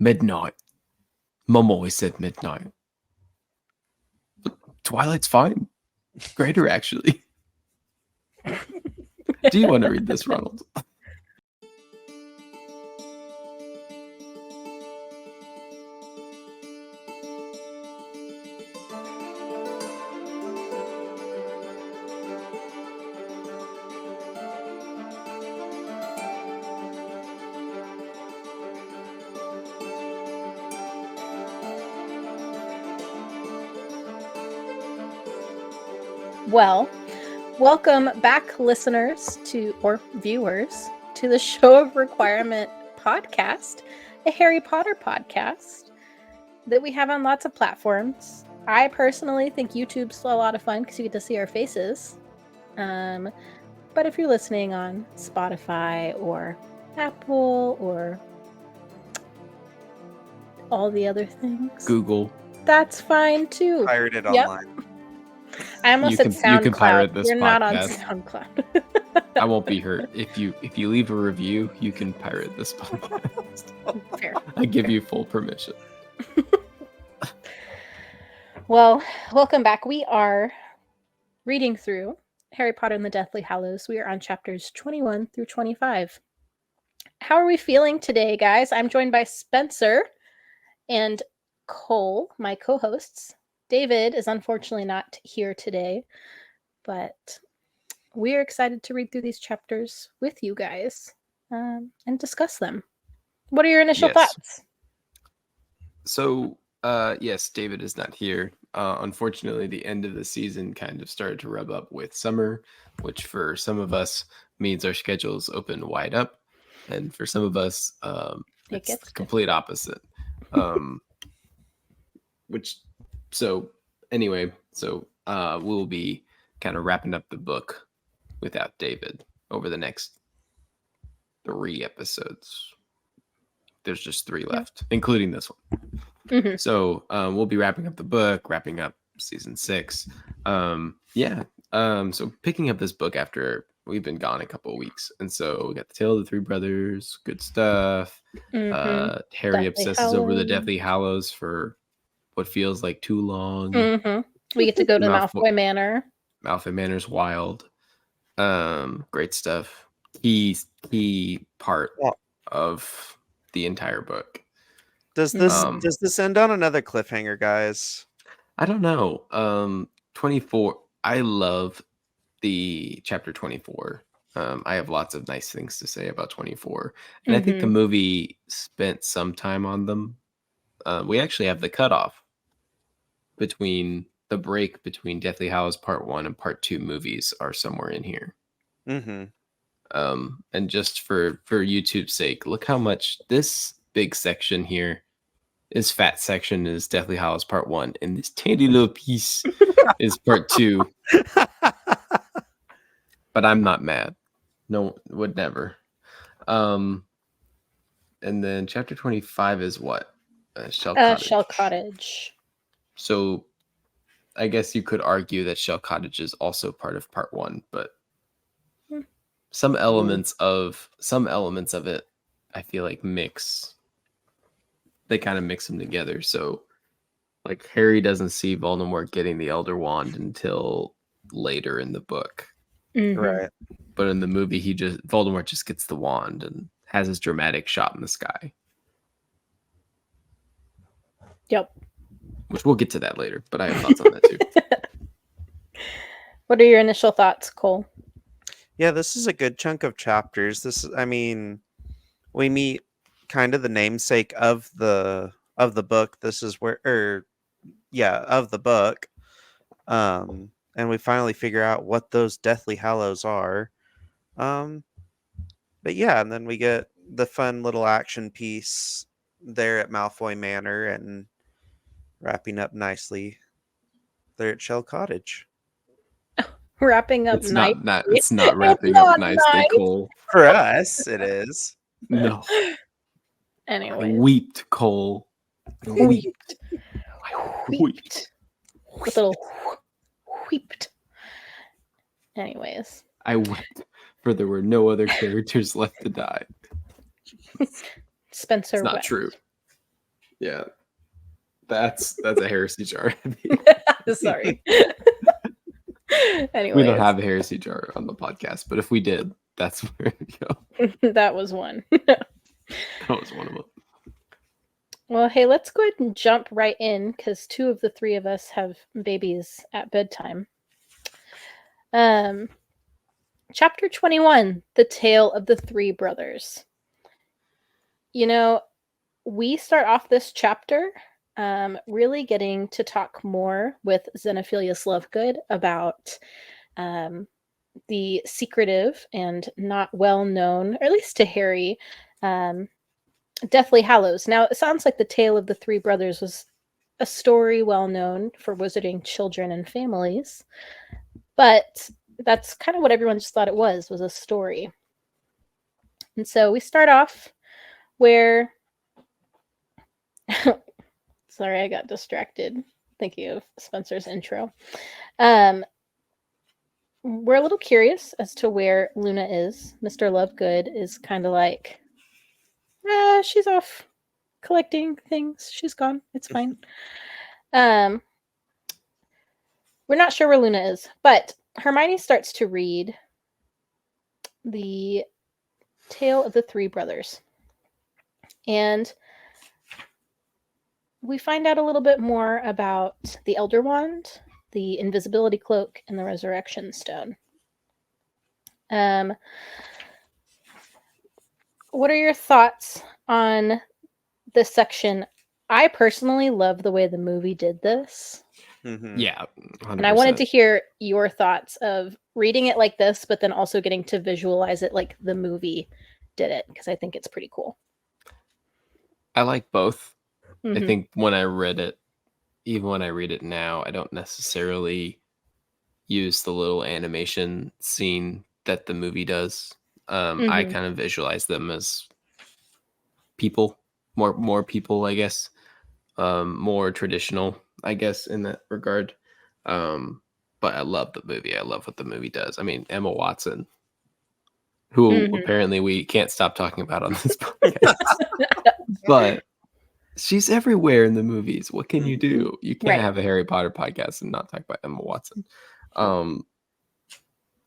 Midnight. Mum always said midnight. But Twilight's fine. Greater, actually. Do you want to read this, Ronald? Well, welcome back, listeners or viewers, to the Show of Requirement podcast, a Harry Potter podcast that we have on lots of platforms. I personally think YouTube's still a lot of fun because you get to see our faces. But if you're listening on Spotify or Apple or all the other things, Google. that's fine too. Pirate it online. I almost said SoundCloud. You can pirate this You're podcast. not on SoundCloud. I won't be hurt. If you leave a review, you can pirate this podcast. Fair. I give you full permission. Well, welcome back. We are reading through Harry Potter and the Deathly Hallows. We are on chapters 21 through 25. How are we feeling today, guys? I'm joined by Spencer and Cole, my co-hosts. David is unfortunately not here today, but we are excited to read through these chapters with you guys and discuss them. What are your initial thoughts? So, yes, David is not here. Unfortunately, the end of the season kind of started to rub up with summer, which for some of us means our schedules open wide up. And for some of us, it's the complete opposite. We'll be kind of wrapping up the book without David over the next 3 episodes. There's just 3 left, including this one. Mm-hmm. So we'll be wrapping up the book, wrapping up season 6. So picking up this book after we've been gone a couple of weeks. And so we got the Tale of the Three Brothers, good stuff. Mm-hmm. Harry obsesses over the Deathly Hallows for what feels like too long. Mm-hmm. We get to go to Malfoy Manor. Malfoy Manor's wild. Great stuff. Key part of the entire book. Does this end on another cliffhanger, guys? I don't know. 24. I love the chapter 24. I have lots of nice things to say about 24, and I think the movie spent some time on them. We actually have the cutoff between the break between Deathly Hallows Part 1 and Part 2 movies are somewhere in here. Mm-hmm. And just for YouTube's sake, look how much this big section here, this fat section is Deathly Hallows Part 1, and this tiny little piece is Part 2. But I'm not mad. No, would never. And then chapter 25 is what? Shell Cottage. Shell Cottage. So I guess you could argue that Shell Cottage is also part of Part 1, but some elements of it, I feel like they kind of mix them together. So like Harry doesn't see Voldemort getting the Elder Wand until later in the book. Mm-hmm. Right. But in the movie, Voldemort just gets the wand and has his dramatic shot in the sky. Yep. Which we'll get to that later, but I have thoughts on that too. What are your initial thoughts, Cole? Yeah, this is a good chunk of chapters. We meet kind of the namesake of the book. This is of the book. And we finally figure out what those Deathly Hallows are. And then we get the fun little action piece there at Malfoy Manor and wrapping up nicely there at Shell Cottage. Wrapping up nicely. It's not wrapping up nicely, Cole. For us, it is. No. Anyway. I weeped, Cole. I weeped. A little weeped. Anyways. I wept, for there were no other characters left to die. Spencer It's not wept. true. Yeah, that's a heresy jar. Sorry. We Anyways, don't have a heresy jar on the podcast, but if we did, that's where it go. that was one. That was one of them. Well, hey, let's go ahead and jump right in because 2 of the 3 of us have babies at bedtime. Chapter 21, The Tale of the 3 Brothers. You know, we start off this chapter really getting to talk more with Xenophilius Lovegood about the secretive and not well known, or at least to Harry, Deathly Hallows. Now, it sounds like the Tale of the 3 Brothers was a story well known for wizarding children and families, but that's kind of what everyone just thought it was a story. And so we start off where sorry, I got distracted thinking of Spencer's intro. We're a little curious as to where Luna is. Mr. Lovegood is kind of like, she's off collecting things. She's gone. It's fine. We're not sure where Luna is, but Hermione starts to read the Tale of the 3 Brothers. And we find out a little bit more about the Elder Wand, the Invisibility Cloak, and the Resurrection Stone. What are your thoughts on this section? I personally love the way the movie did this. Mm-hmm. Yeah, 100%. And I wanted to hear your thoughts of reading it like this, but then also getting to visualize it like the movie did it, because I think it's pretty cool. I like both. Mm-hmm. I think when I read it, even when I read it now, I don't necessarily use the little animation scene that the movie does. I kind of visualize them as people, more people, I guess, more traditional, I guess, in that regard. But I love the movie. I love what the movie does. I mean, Emma Watson, who apparently we can't stop talking about on this podcast, but she's everywhere in the movies. What can you do? You can't have a Harry Potter podcast and not talk about Emma Watson.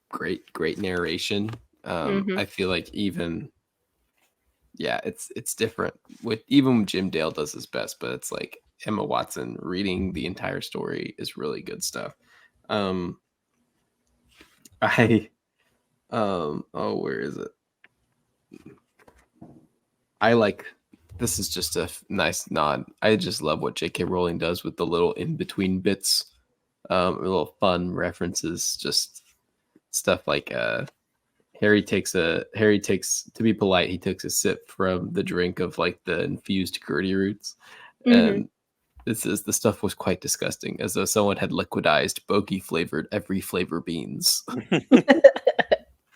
Great narration. I feel like it's different with even when Jim Dale does his best, but it's like Emma Watson reading the entire story is really good stuff. Where is it? I like, this is just a nice nod. I just love what J.K. Rowling does with the little in-between bits, little fun references, just stuff like Harry takes, to be polite, he takes a sip from the drink of like the infused Gertie roots. And this is, the stuff was quite disgusting, as though someone had liquidized bogey flavored every flavor beans.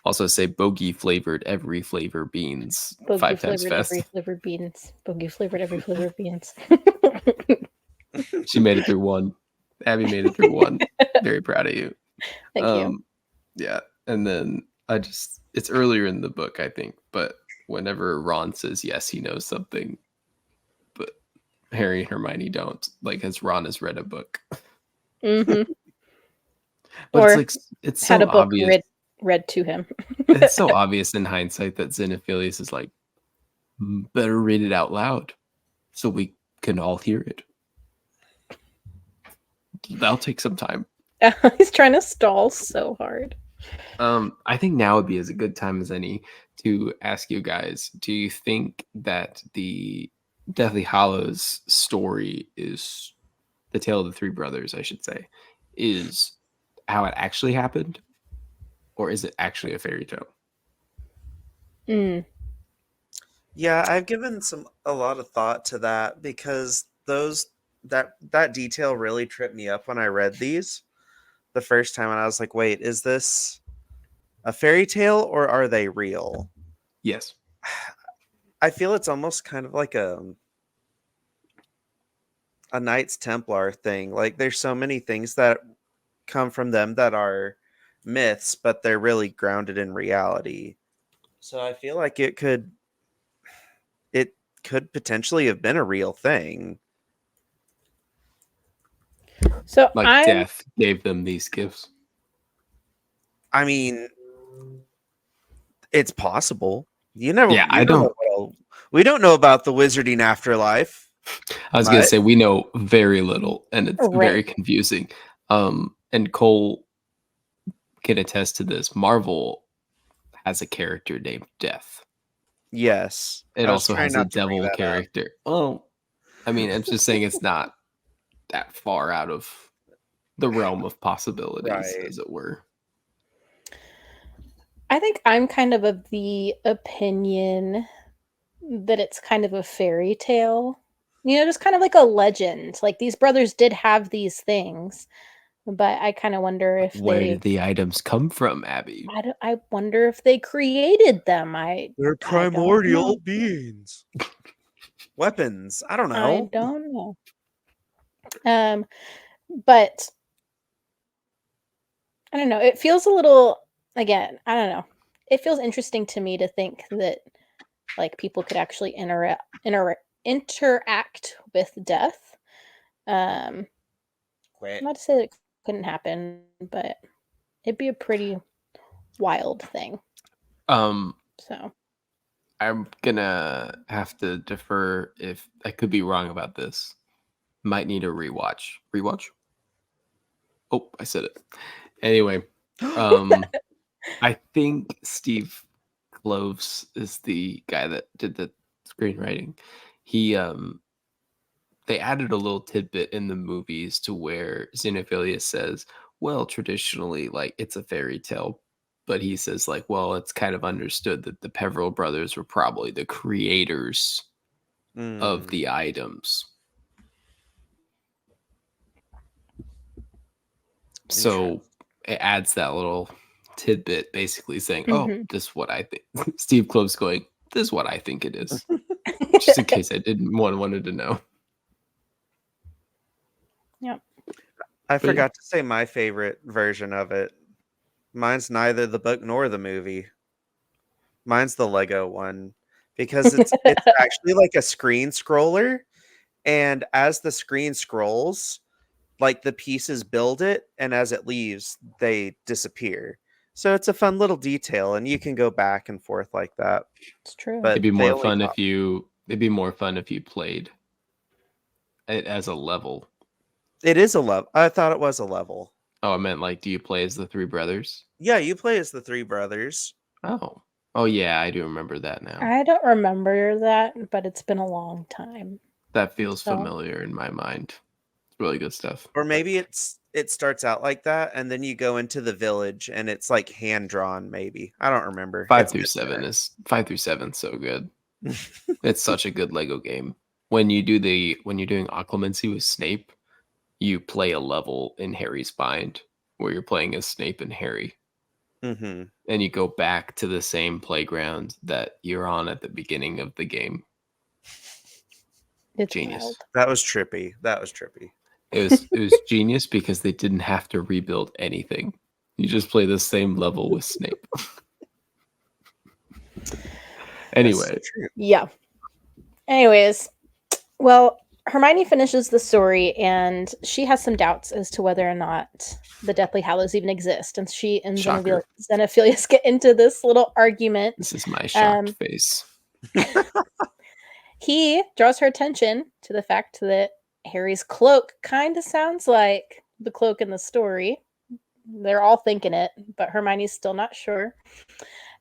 Also say bogey flavored every flavor beans. Bogey 5 times flavored fast. every flavor beans. Bogey flavored every flavor beans. She made it through one. Abby made it through one. Very proud of you. Thank you. Yeah. And then it's earlier in the book, I think, but whenever Ron says yes, he knows something, but Harry and Hermione don't, like, as Ron has read a book. But or it's like, it's had so a book obvious. Read to him. It's so obvious in hindsight that Xenophilius is like, better read it out loud so we can all hear it. That'll take some time. He's trying to stall so hard. I think now would be as a good time as any to ask you guys, do you think that the Deathly Hallows story is the tale of the 3 brothers, I should say, is how it actually happened? Or is it actually a fairy tale? Yeah, I've given a lot of thought to that, because that detail really tripped me up when I read these the first time, and I was like, wait, is this a fairy tale or are they real? Yes. I feel it's almost kind of like a Knights Templar thing. Like, there's so many things that come from them that are myths, but they're really grounded in reality. So I feel like it could could potentially have been a real thing. So Like death gave them these gifts. I mean, it's possible. You never. Yeah, You don't know we don't know about the wizarding afterlife. I was gonna say we know very little, and it's very confusing. And Cole can attest to this. Marvel has a character named Death. Yes, it also has a devil character. Well, I mean, I'm just saying it's not that far out of the realm of possibilities, as it were. I think I'm kind of the opinion that it's kind of a fairy tale. You know, just kind of like a legend. Like these brothers did have these things, but I kind of wonder if where did the items come from, Abby? I wonder if they created them. They're primordial beings. Weapons. I don't know. I don't know. But I don't know. It feels a little, again, I don't know. It feels interesting to me to think that like people could actually interact with death. Not to say that it couldn't happen, but it'd be a pretty wild thing. So I'm gonna have to defer if I could be wrong about this. Might need a rewatch. Rewatch? Oh, I said it. Anyway, I think Steve Kloves is the guy that did the screenwriting. He they added a little tidbit in the movies to where Xenophilius says, well, traditionally, like, it's a fairy tale, but he says, like, well, it's kind of understood that the Peveril brothers were probably the creators of the items. So it adds that little tidbit, basically saying, oh, this is what I think. Steve Kloves going, this is what I think it is. Just in case I didn't wanted to know. Yep. I forgot to say my favorite version of it. Mine's neither the book nor the movie. Mine's the Lego one because it's actually like a screen scroller, and as the screen scrolls, like the pieces build it, and as it leaves, they disappear. So it's a fun little detail, and you can go back and forth like that. It's true. But it'd be more fun if you played it as a level. It is a level. I thought it was a level. Oh, I meant like, do you play as the three brothers? Yeah, you play as the three brothers. Oh yeah, I do remember that now. I don't remember that, but it's been a long time. That feels familiar in my mind. It's really good stuff. Or maybe it starts out like that, and then you go into the village, and it's like hand drawn. Maybe I don't remember. 5 through 7 is so good. It's such a good Lego game. When you're doing occlumency with Snape, you play a level in Harry's Bind where you're playing as Snape and Harry. Mm-hmm. And you go back to the same playground that you're on at the beginning of the game. It's genius. Wild. That was trippy. It was genius because they didn't have to rebuild anything. You just play the same level with Snape. Anyway. So yeah. Anyways, well, Hermione finishes the story and she has some doubts as to whether or not the Deathly Hallows even exist. And she and Xenophilius get into this little argument. This is my shocked face. He draws her attention to the fact that Harry's cloak kind of sounds like the cloak in the story. They're all thinking it, but Hermione's still not sure.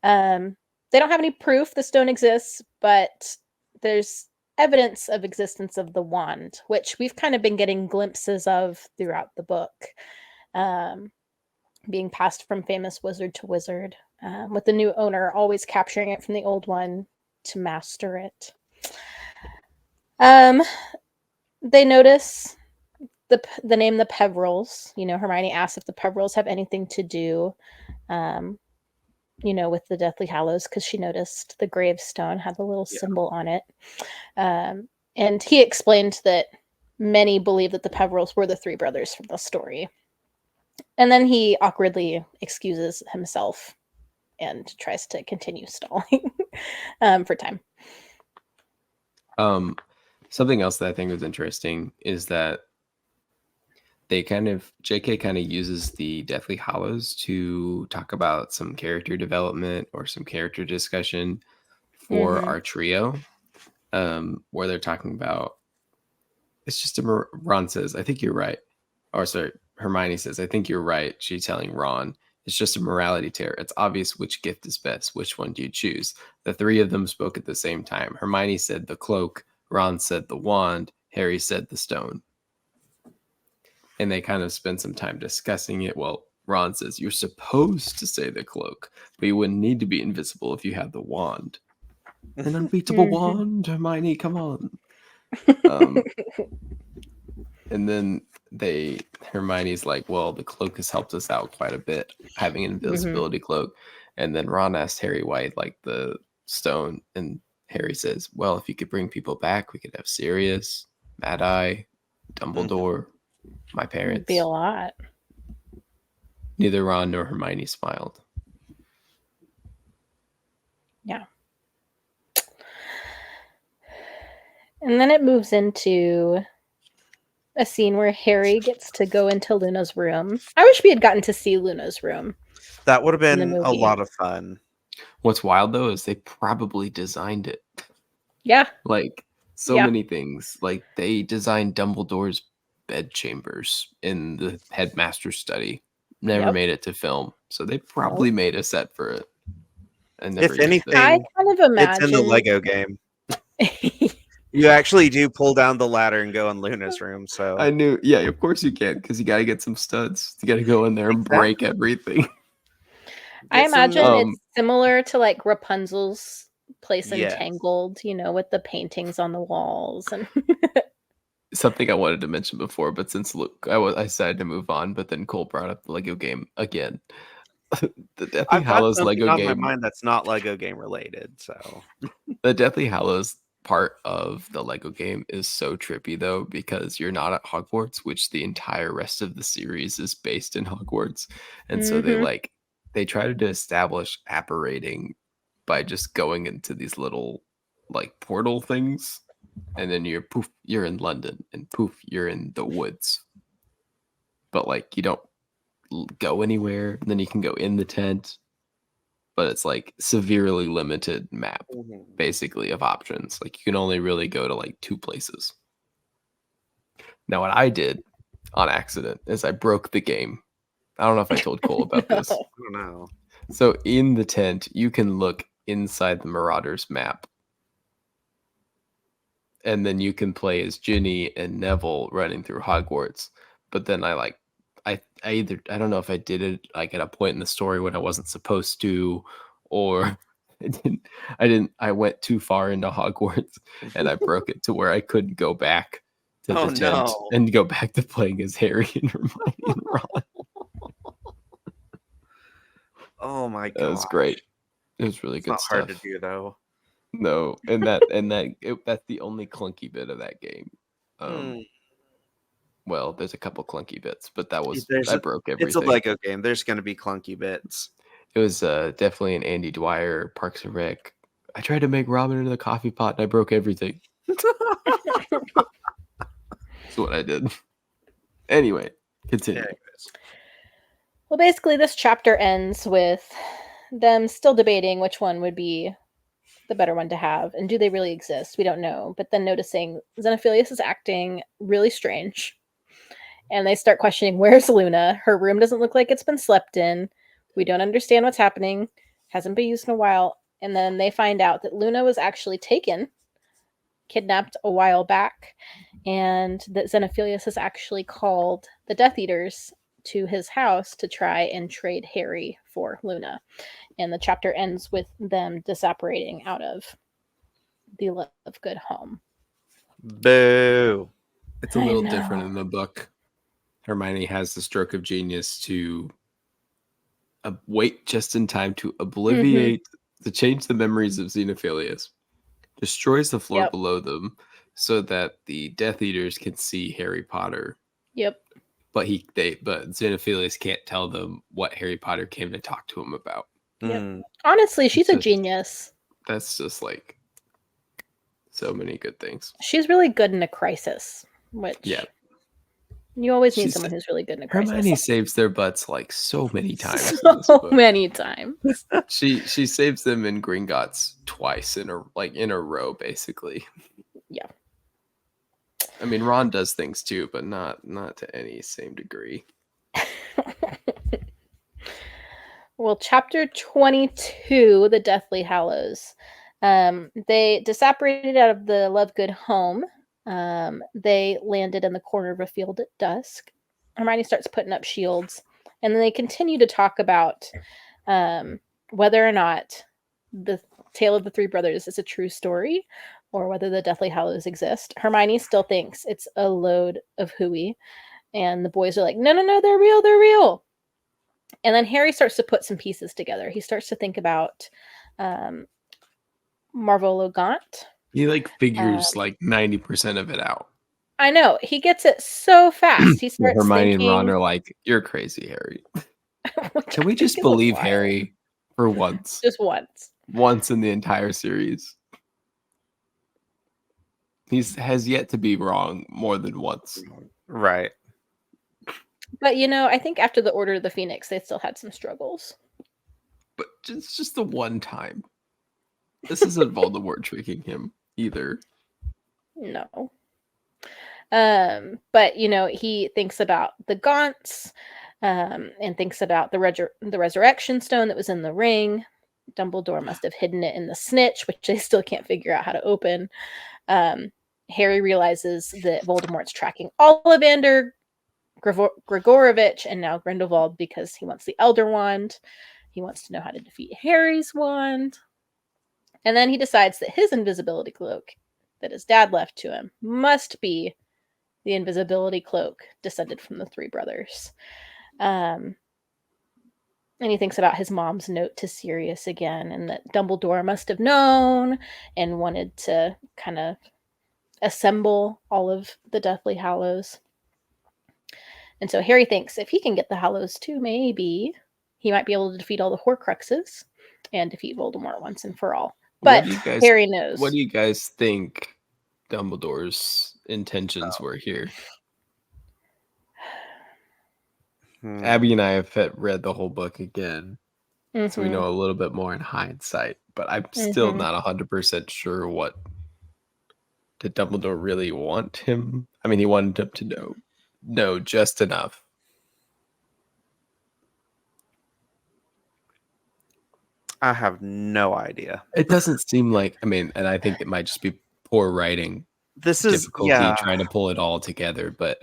They don't have any proof the stone exists, but there's evidence of existence of the wand, which we've kind of been getting glimpses of throughout the book, being passed from famous wizard to wizard, with the new owner always capturing it from the old one to master it. They notice the name the Peverils. You know, Hermione asks if the Peverils have anything to do, with the Deathly Hallows, because she noticed the gravestone had the little symbol on it. And he explained that many believe that the Peverils were the three brothers from the story. And then he awkwardly excuses himself and tries to continue stalling for time. Something else that I think was interesting is that JK kind of uses the Deathly Hallows to talk about some character development or some character discussion for our trio, where they're talking about, it's just Ron says, I think you're right. Or sorry, Hermione says, I think you're right. She's telling Ron, it's just a morality tear. It's obvious which gift is best. Which one do you choose? The three of them spoke at the same time. Hermione said the cloak. Ron said the wand. Harry said the stone. And they kind of spend some time discussing it. Well, Ron says, you're supposed to say the cloak, but you wouldn't need to be invisible if you had the wand. An unbeatable wand, Hermione, come on. And then Hermione's like, well, the cloak has helped us out quite a bit, having an invisibility cloak. And then Ron asked Harry why he'd like the stone. And Harry says, well, if you could bring people back, we could have Sirius, Mad Eye, Dumbledore, my parents. It'd be a lot. Neither Ron nor Hermione smiled. Yeah. And then it moves into a scene where Harry gets to go into Luna's room. I wish we had gotten to see Luna's room. That would have been a lot of fun. What's wild, though, is they probably designed it. Yeah. Like, so many things. Like, they designed Dumbledore's bedchambers in the headmaster's study. Never made it to film. So they probably made a set for it. And if anything, I kind of imagine it's in the Lego game. You actually do pull down the ladder and go in Luna's room. So I knew, yeah, of course you can, because you got to get some studs. You got to go in there and break everything. I imagine it's similar to like Rapunzel's place in Yes. Tangled, you know, with the paintings on the walls and something I wanted to mention before, but since I decided to move on, but then Cole brought up the Lego game again. The Deathly Hallows Lego on game. my mind that's not Lego game related. So the Deathly Hallows part of the Lego game is so trippy though, because you're not at Hogwarts, which the entire rest of the series is based in Hogwarts, and so they try to establish apparating by just going into these little like portal things, and then you're in London, and poof, you're in the woods. But like you don't go anywhere, and then you can go in the tent, but it's like severely limited map basically of options. Like you can only really go to like 2 places. Now what I did on accident is I broke the game. I don't know if I told Cole about this. I don't know. So in the tent, you can look inside the Marauders map. And then you can play as Ginny and Neville running through Hogwarts. But then I don't know if I did it like at a point in the story when I wasn't supposed to, or I went too far into Hogwarts and I broke it to where I couldn't go back to the tent and go back to playing as Harry and Hermione and Ron. Oh my god. That was great. It was really good stuff. Hard to do though. No, that's the only clunky bit of that game. Well, there's a couple clunky bits, but I broke everything. It's a Lego game. There's going to be clunky bits. It was definitely an Andy Dwyer Parks and Rec. I tried to make ramen into the coffee pot and I broke everything. That's what I did. Anyway, continue. Well, basically, this chapter ends with them still debating which one would be the better one to have, and do they really exist? We don't know. But then noticing Xenophilius is acting really strange. And they start questioning, where's Luna? Her room doesn't look like it's been slept in. We don't understand what's happening. Hasn't been used in a while. And then they find out that Luna was actually kidnapped a while back, and that Xenophilius has actually called the Death Eaters to his house to try and trade Harry for Luna. And the chapter ends with them disapparating out of the Lovegood home. Boo. It's a little different in the book. Hermione has the stroke of genius to wait just in time to to change the memories of Xenophilius, destroys the floor below them so that the Death Eaters can see Harry Potter. Yep. But Xenophilius can't tell them what Harry Potter came to talk to him about. Yep. Honestly, she's a genius. That's just like so many good things. She's really good in a crisis, which you always need someone who's really good in a crisis. Hermione saves their butts like so many times. in this So book. many times. She saves them in Gringotts twice in a row, basically. Yeah. I mean, Ron does things too, but not to any same degree. Well, chapter 22, the Deathly Hallows. They disapparated out of the Lovegood home. They landed in the corner of a field at dusk. Hermione starts putting up shields, and then they continue to talk about whether or not the Tale of the Three Brothers is a true story, or whether the Deathly Hallows exist. Hermione still thinks it's a load of hooey, and the boys are like, no, they're real, they're real. And then Harry starts to put some pieces together. He starts to think about Marvolo Gaunt. He figures 90% of it out. I know. He gets it so fast. He starts Hermione thinking... and Ron are like, you're crazy, Harry. Can we just believe Harry for once? Just once. Once in the entire series. He has yet to be wrong more than once. Right. But, I think after the Order of the Phoenix, they still had some struggles. But it's just the one time. This isn't Voldemort tricking him either. No. But, he thinks about the Gaunts and thinks about the Resurrection Stone that was in the ring. Dumbledore must have hidden it in the snitch, which they still can't figure out how to open. Harry realizes that Voldemort's tracking Ollivander, Grigorovich, and now Grindelwald because he wants the Elder Wand. He wants to know how to defeat Harry's wand. And then he decides that his invisibility cloak that his dad left to him must be the invisibility cloak descended from the three brothers. And he thinks about his mom's note to Sirius again, and that Dumbledore must have known and wanted to kind of assemble all of the Deathly Hallows. And so Harry thinks if he can get the Hallows too, maybe he might be able to defeat all the Horcruxes and defeat Voldemort once and for all. But Harry knows. What do you guys think Dumbledore's intentions were here? Abby and I have read the whole book again, so we know a little bit more in hindsight. But I'm still not 100% sure what did Dumbledore really want him. I mean, he wanted him to know just enough. I have no idea. It doesn't seem like, and I think it might just be poor writing. This is difficulty trying to pull it all together, but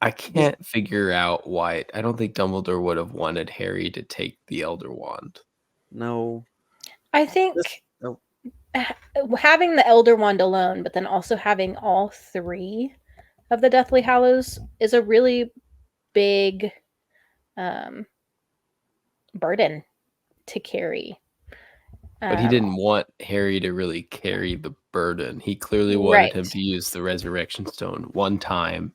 I can't figure out why. I don't think Dumbledore would have wanted Harry to take the Elder Wand. No. I think having the Elder Wand alone, but then also having all three of the Deathly Hallows is a really big burden to carry. But he didn't want Harry to really carry the burden. He clearly wanted him to use the Resurrection Stone one time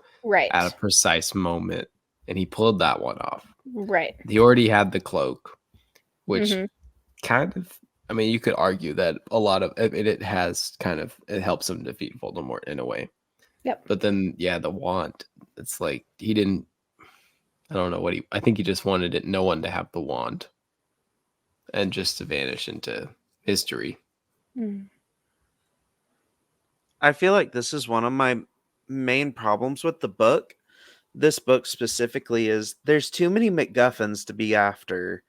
at a precise moment, and he pulled that one off. Right. He already had the cloak, which kind of, you could argue that a lot of it has it helps him defeat Voldemort in a way. Yep. But then, the wand, it's like he didn't, I don't know I think he just wanted no one to have the wand and just to vanish into history. I feel like this is one of my main problems with the book. This book specifically is there's too many MacGuffins to be after.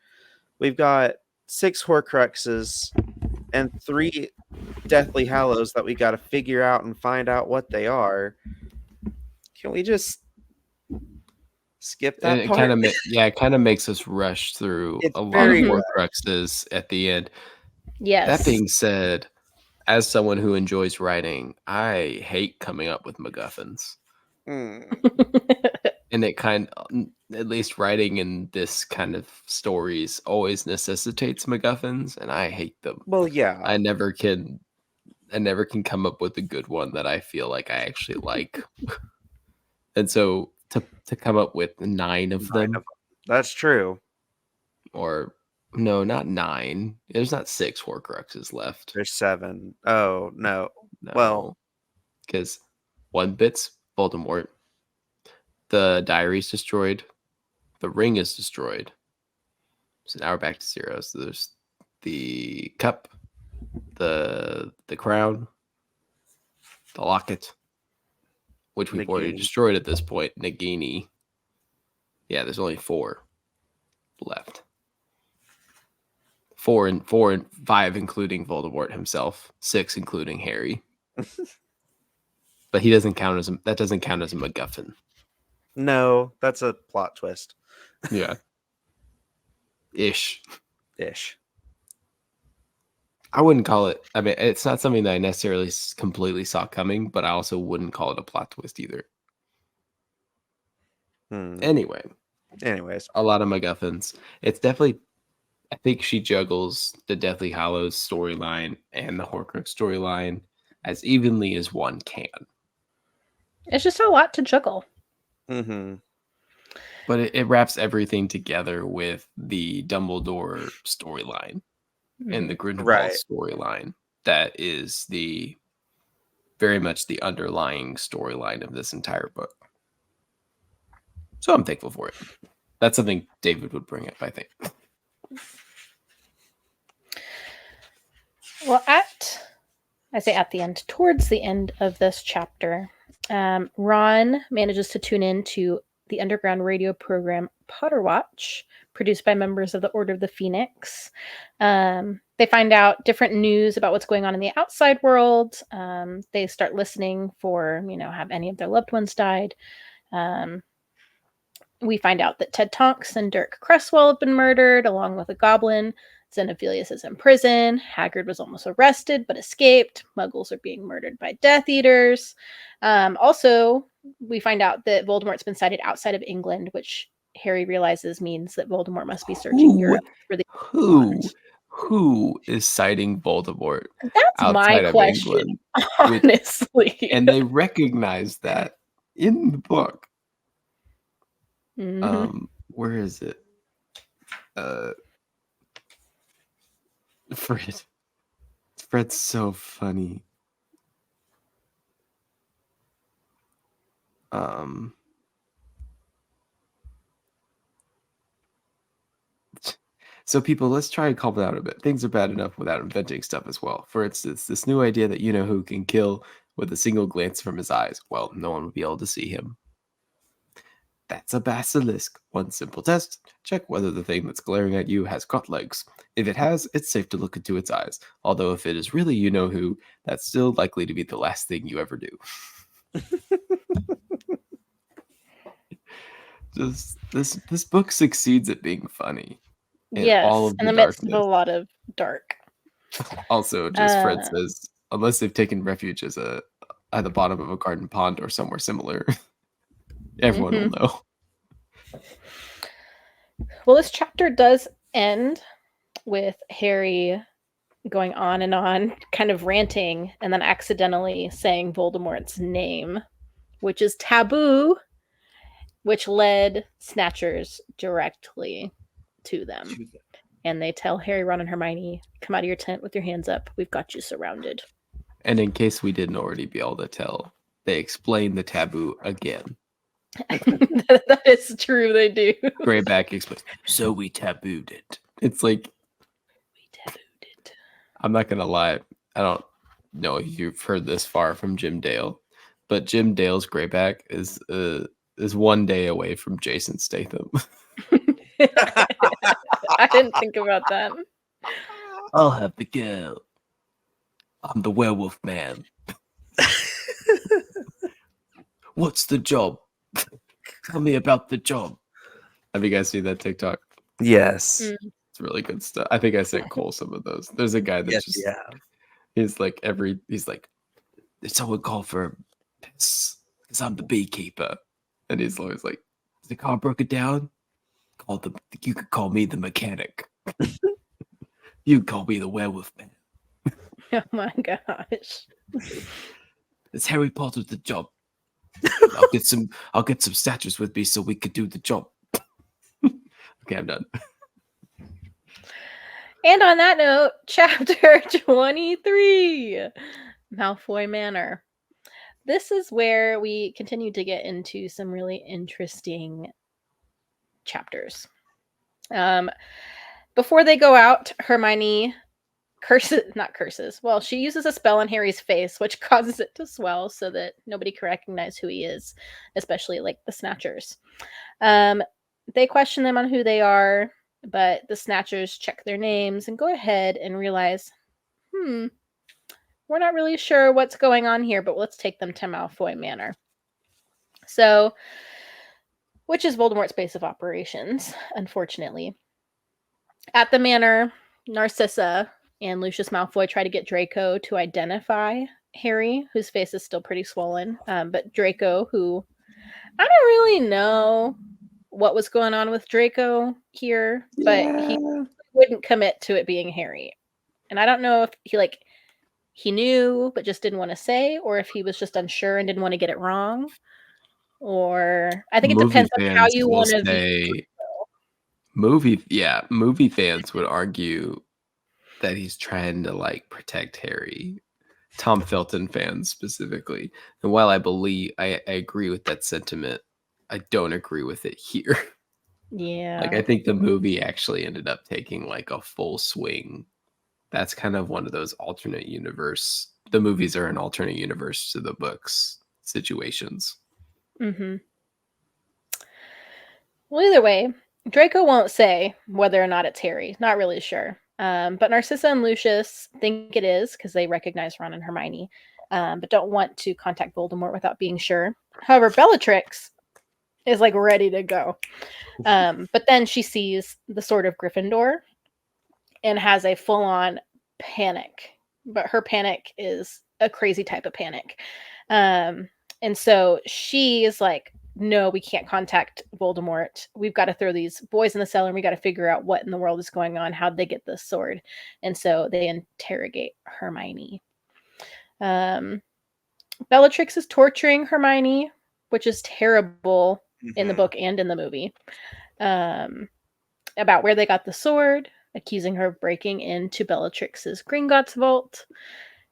We've got 6 Horcruxes and 3 Deathly Hallows that we got to figure out and find out what they are. Can we just skip that and part? It kind of makes us rush through a lot of Horcruxes at the end. Yes. That being said, as someone who enjoys writing, I hate coming up with MacGuffins. And it at least writing in this kind of stories always necessitates MacGuffins, and I hate them. Well, yeah. I never can come up with a good one that I feel like I actually like. And so to come up with 9 of them. That's true. Or no, not 9. There's not 6 Horcruxes left. There's 7. Oh, no. No. Well, because one bit's Voldemort. The diary's destroyed. The ring is destroyed. So now we're back to 0. So there's the cup, the crown, the locket, which we've already Nagini. destroyed at this point. Nagini. Yeah, there's only 4 left. 4 and 5, including Voldemort himself. 6, including Harry. But he doesn't count as that doesn't count as a MacGuffin. No, that's a plot twist. Yeah. Ish. I wouldn't call it. I mean, it's not something that I necessarily completely saw coming, but I also wouldn't call it a plot twist either. Anyways, a lot of MacGuffins. It's definitely. I think she juggles the Deathly Hallows storyline and the Horcrux storyline as evenly as one can. It's just a lot to juggle. Mm-hmm. But it wraps everything together with the Dumbledore storyline and the Grindelwald storyline. That is very much the underlying storyline of this entire book. So I'm thankful for it. That's something David would bring up, I think. Well, towards the end of this chapter, Ron manages to tune in to the underground radio program Potter Watch, produced by members of the Order of the Phoenix. They find out different news about what's going on in the outside world. They start listening for, have any of their loved ones died? We find out that Ted Tonks and Dirk Cresswell have been murdered, along with a goblin. Xenophilius is in prison. Hagrid was almost arrested, but escaped. Muggles are being murdered by Death Eaters. Also, we find out that Voldemort's been sighted outside of England, which Harry realizes means that Voldemort must be searching Europe for the Who is citing Voldemort That's outside my of question, England? honestly. And they recognize that in the book. Mm-hmm. Where is it? Fred's so funny. So people, let's try and calm down a bit. Things are bad enough without inventing stuff as well. For instance, this new idea that you-know-who can kill with a single glance from his eyes. Well, no one would be able to see him. That's a basilisk. One simple test. Check whether the thing that's glaring at you has got legs. If it has, it's safe to look into its eyes. Although if it is really you-know-who, that's still likely to be the last thing you ever do. Just this book succeeds at being funny. Yes, in the midst of a lot of dark. Also, just Fred says, unless they've taken refuge at the bottom of a garden pond or somewhere similar, everyone will know. Well, this chapter does end with Harry going on and on, kind of ranting, and then accidentally saying Voldemort's name, which is taboo, which led Snatchers directly to them. And they tell Harry, Ron, and Hermione, come out of your tent with your hands up. We've got you surrounded. And in case we didn't already be able to tell, they explain the taboo again. That is true, they do. Greyback explains, so we tabooed it. It's like, we tabooed it. I'm not going to lie. I don't know if you've heard this far from Jim Dale, but Jim Dale's Greyback is one day away from Jason Statham. I didn't think about that. I'll have the girl. I'm the werewolf man. What's the job? Tell me about the job. Have you guys seen that TikTok? Yes. It's really good stuff. I think I sent Cole some of those. There's a guy that he's like, did someone call for piss? Because I'm the beekeeper. And he's always like, is the car broken down? You could call me the mechanic. You could call me the werewolf man. Oh my gosh. It's Harry Potter's the job. I'll get some statues with me so we could do the job. Okay, I'm done. And on that note, chapter 23. Malfoy Manor. This is where we continue to get into some really interesting chapters. Before they go out, Hermione she uses a spell on Harry's face, which causes it to swell so that nobody can recognize who he is, especially like the Snatchers. They question them on who they are, but the Snatchers check their names and go ahead and realize, we're not really sure what's going on here, but let's take them to Malfoy Manor. So, which is Voldemort's base of operations, unfortunately. At the manor, Narcissa and Lucius Malfoy try to get Draco to identify Harry, whose face is still pretty swollen. But Draco, who I don't really know what was going on with Draco here, but he wouldn't commit to it being Harry. And I don't know if he knew but just didn't want to say, or if he was just unsure and didn't want to get it wrong. Or I think it depends on how you want to view. Movie fans would argue that he's trying to like protect Harry. Tom Felton fans specifically. And while I agree with that sentiment, I don't agree with it here. Yeah. Like I think the movie actually ended up taking like a full swing. That's kind of one of those alternate universe. The movies are an alternate universe to the books situations. Mm-hmm. Well, either way, Draco won't say whether or not it's Harry. Not really sure. But Narcissa and Lucius think it is because they recognize Ron and Hermione, but don't want to contact Voldemort without being sure. However, Bellatrix is like ready to go. But then she sees the Sword of Gryffindor and has a full-on panic. But her panic is a crazy type of panic. And so she is like, no, we can't contact Voldemort. We've got to throw these boys in the cellar and we got to figure out what in the world is going on. How'd they get this sword? And so they interrogate Hermione. Bellatrix is torturing Hermione, which is terrible in the book and in the movie, about where they got the sword, accusing her of breaking into Bellatrix's Gringotts vault.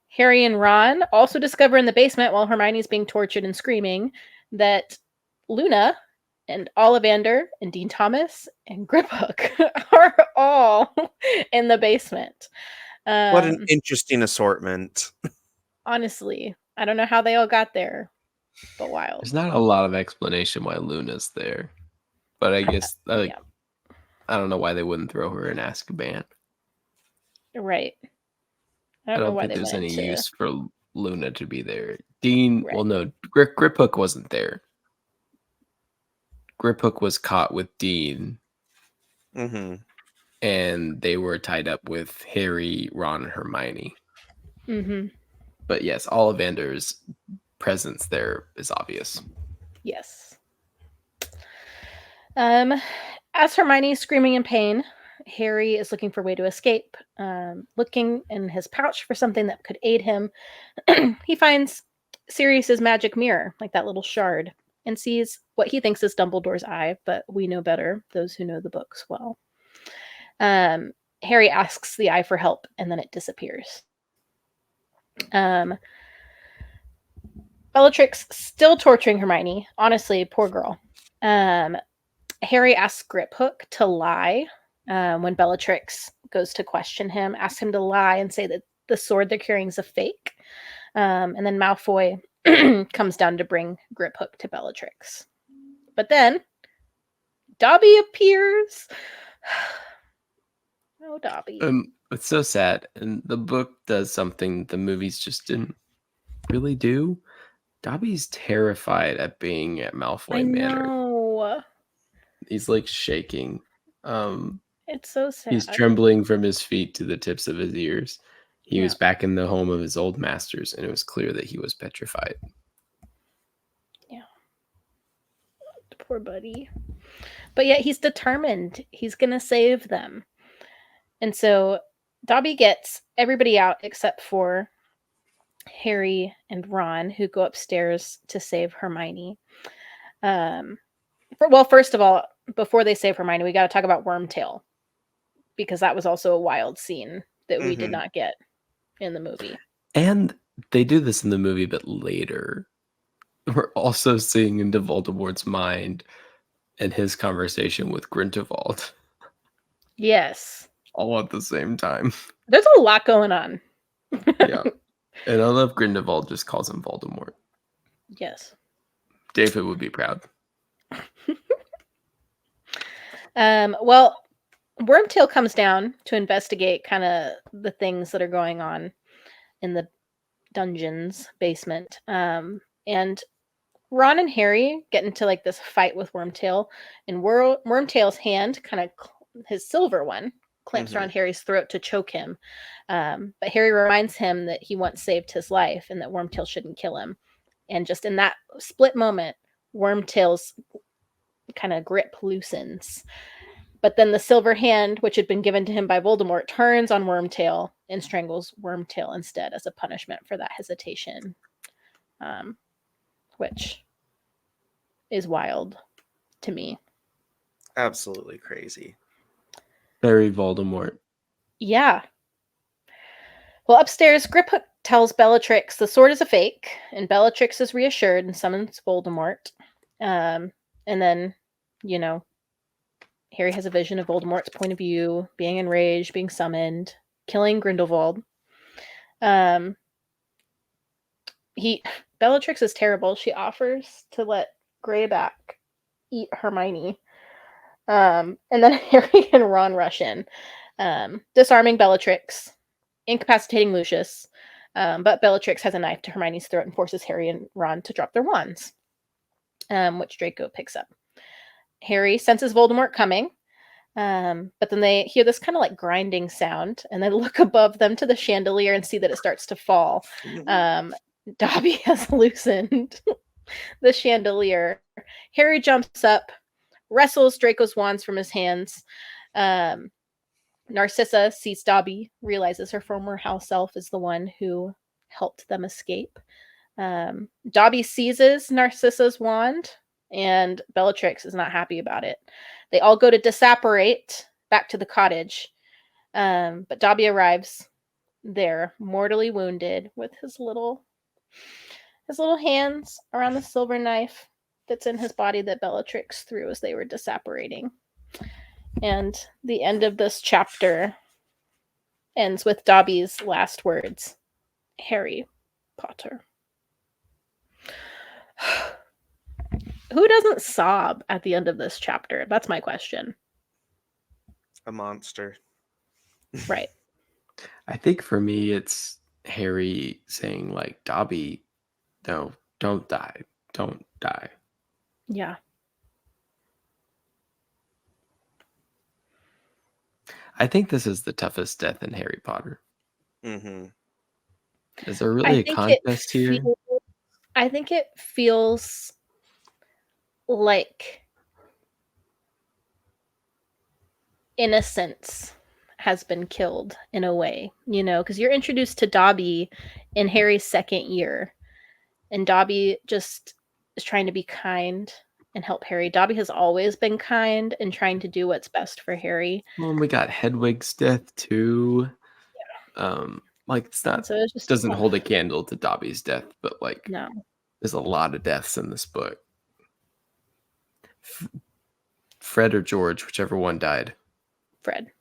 Harry and Ron also discover in the basement while Hermione's being tortured and screaming that Luna and Ollivander and Dean Thomas and Griphook are all in the basement. What an interesting assortment. Honestly, I don't know how they all got there, but wild. There's not a lot of explanation why Luna's there, but I guess I don't know why they wouldn't throw her in Azkaban. Right. I don't think there's any use for Luna to be there. Dean, well, no, Griphook wasn't there. Griphook was caught with Dean, and they were tied up with Harry, Ron, and Hermione. But yes, Ollivander's presence there is obvious. Yes. As Hermione is screaming in pain, Harry is looking for a way to escape, looking in his pouch for something that could aid him. He finds Sirius's magic mirror, like that little shard, and sees what he thinks is Dumbledore's eye, but we know better, those who know the books well. Harry asks the eye for help, and then it disappears. Bellatrix still torturing Hermione. Honestly, poor girl. Harry asks Griphook to lie when Bellatrix goes to question him, asks him to lie and say that the sword they're carrying is a fake. And then Malfoy comes down to bring Griphook to Bellatrix. But then Dobby appears. Oh, Dobby. It's so sad. And the book does something the movies just didn't really do. Dobby's terrified at being at Malfoy Manor. No. He's like shaking. It's so sad. He's trembling from his feet to the tips of his ears. He was back in the home of his old masters, and it was clear that he was petrified. Yeah. Poor buddy. But yet he's determined. He's going to save them. And so Dobby gets everybody out except for Harry and Ron, who go upstairs to save Hermione. First of all, before they save Hermione, we got to talk about Wormtail, because that was also a wild scene that we did not get in the movie. And they do this in the movie, but later. We're also seeing into Voldemort's mind and his conversation with Grindelwald Yes. all at the same time. There's a lot going on. Yeah. And I love Grindelwald just calls him Voldemort. Yes. David would be proud. Well, Wormtail comes down to investigate kind of the things that are going on in the dungeon's basement. And Ron and Harry get into like this fight with Wormtail, and Wormtail's hand kind of his silver one clamps around Harry's throat to choke him. But Harry reminds him that he once saved his life and that Wormtail shouldn't kill him. And just in that split moment, Wormtail's kind of grip loosens. But then the silver hand, which had been given to him by Voldemort, turns on Wormtail and strangles Wormtail instead as a punishment for that hesitation. Which is wild to me. Absolutely crazy. Very Voldemort. Yeah. Well, upstairs, Griphook tells Bellatrix the sword is a fake, and Bellatrix is reassured and summons Voldemort. And then, Harry has a vision of Voldemort's point of view, being enraged, being summoned, killing Grindelwald. Bellatrix is terrible. She offers to let Greyback eat Hermione. And then Harry and Ron rush in, disarming Bellatrix, incapacitating Lucius. But Bellatrix has a knife to Hermione's throat and forces Harry and Ron to drop their wands, which Draco picks up. Harry senses Voldemort coming, but then they hear this kind of like grinding sound, and they look above them to the chandelier and see that it starts to fall. Dobby has loosened the chandelier. Harry jumps up, wrestles Draco's wands from his hands. Narcissa sees Dobby, realizes her former house elf is the one who helped them escape. Dobby seizes Narcissa's wand, and Bellatrix is not happy about it. They all go to disapparate back to the cottage, but Dobby arrives there, mortally wounded, with his little hands around the silver knife that's in his body that Bellatrix threw as they were disapparating. And the end of this chapter ends with Dobby's last words: Harry Potter. Who doesn't sob at the end of this chapter? That's my question. A monster. Right. I think for me, it's Harry saying, like, Dobby, no, don't die. Don't die. Yeah. I think this is the toughest death in Harry Potter. Mm-hmm. Is there really a contest here? I think it feels like innocence has been killed in a way, because you're introduced to Dobby in Harry's second year, and Dobby just is trying to be kind and help Harry. Dobby has always been kind and trying to do what's best for Harry. Well, we got Hedwig's death too. Yeah. Like it's not, so it just doesn't hold a candle to Dobby's death, but like no, there's a lot of deaths in this book. Fred or George, whichever one died. Fred.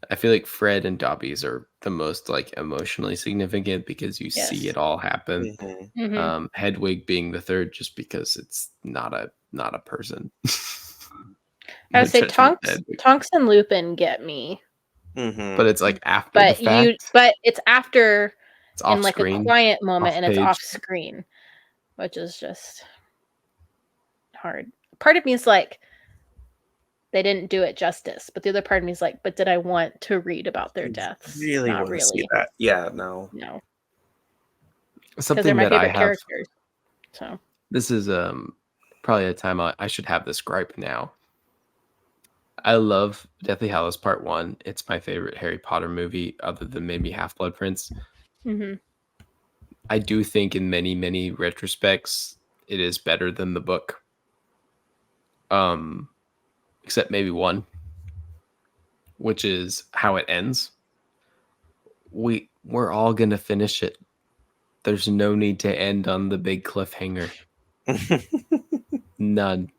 I feel like Fred and Dobby's are the most like emotionally significant because you see it all happen. Mm-hmm. Hedwig being the third, just because it's not a person. I would say Tonks and Lupin get me, but it's like after the fact. But it's after it's in like a quiet moment, and it's off screen, which is just hard. Part of me is like, they didn't do it justice, but the other part of me is like, but did I want to read about their deaths? Really not want really. To see that. Yeah, no. Something that I have. Characters, so this is probably a time I should have this gripe now. I love Deathly Hallows Part 1. It's my favorite Harry Potter movie, other than maybe Half-Blood Prince. Mm-hmm. I do think in many, many retrospects, it is better than the book. Except maybe one, which is how it ends. we're all gonna finish it. There's no need to end on the big cliffhanger. None.